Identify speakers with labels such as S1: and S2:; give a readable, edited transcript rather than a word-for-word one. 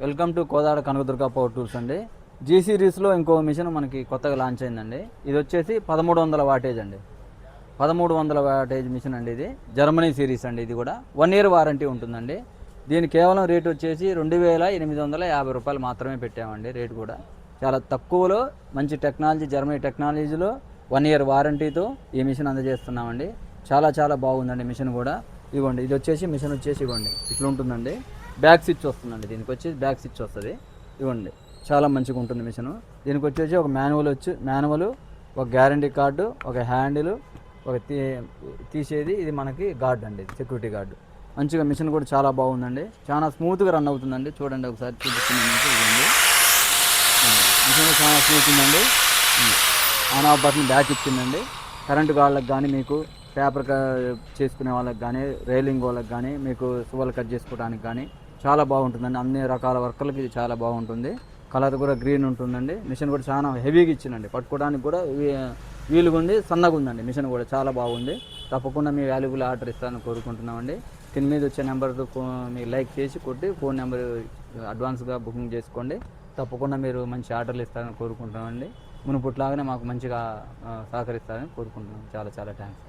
S1: Welcome to Kodad Kanakadurga power tools అండి. G సిరీస్లో ఇంకో మిషన్ మనకి కొత్తగా లాంచ్ అయిందండి. ఇది వచ్చేసి 1300 వాటేజ్ అండి. 1300 వాటేజ్ మిషన్ అండి. ఇది జర్మనీ సిరీస్ అండి. ఇది కూడా 1 ఇయర్ వారంటీ ఉంటుందండి. దీని కేవలం రేట్ వచ్చేసి 2850 రూపాయలు మాత్రమే పెట్టామండి. రేటు కూడా చాలా తక్కువలో మంచి టెక్నాలజీ, జర్మనీ టెక్నాలజీలో 1 ఇయర్ వారంటీతో ఈ మిషన్ అందజేస్తున్నామండి. చాలా చాలా బాగుందండి మిషన్ కూడా. ఇవ్వండి, ఇది వచ్చేసి మిషన్ వచ్చేసి ఇవ్వండి ఇట్లా ఉంటుందండి. బ్యాక్ స్విచ్ వస్తుందండి. దీనికి వచ్చి బ్యాక్ స్విచ్ వస్తుంది. ఇవ్వండి, చాలా మంచిగా ఉంటుంది మిషను. దీనికి వచ్చేసి ఒక మాన్యువల్, ఒక గ్యారంటీ కార్డు, ఒక హ్యాండిల్, ఒక తీసేది, ఇది మనకి గార్డ్ అండి, ఇది సెక్యూరిటీ గార్డు. మంచిగా మిషన్ కూడా చాలా బాగుందండి. చాలా స్మూత్గా రన్ అవుతుందండి. చూడండి ఒకసారి చూపిస్తున్నాను. మిషన్ చాలా స్మూత్ ఉందండి. ఆన్ ఆఫ్ బటన్ బ్యాక్ ఇచ్చిందండి. కరెంటు వాళ్ళకి కానీ, మీకు పేపర్ చేసుకునే వాళ్ళకి కానీ, రైలింగ్ వాళ్ళకి కానీ, మీకు సువలు కట్ చేసుకోవడానికి కానీ చాలా బాగుంటుందండి. అన్ని రకాల వర్కర్లకి ఇది చాలా బాగుంటుంది. కలర్ కూడా గ్రీన్ ఉంటుందండి. మిషన్ కూడా చాలా హెవీగా ఇచ్చిందండి. పట్టుకోవడానికి కూడా వీలుగా ఉంది, సన్నగా ఉందండి. మిషన్ కూడా చాలా బాగుంది. తప్పకుండా మీ వాల్యుబుల్ ఆర్డర్ ఇస్తానని కోరుకుంటున్నామండి. కింద మీద వచ్చే నెంబర్తో మీరు లైక్ చేసి కొట్టి ఫోన్ నెంబర్ అడ్వాన్స్గా బుకింగ్ చేసుకోండి. తప్పకుండా మీరు మంచి ఆర్డర్లు ఇస్తారని కోరుకుంటున్నామండి. మునుపుట్లాగానే మాకు మంచిగా సహకరిస్తారని కోరుకుంటున్నాం. చాలా చాలా థ్యాంక్స్.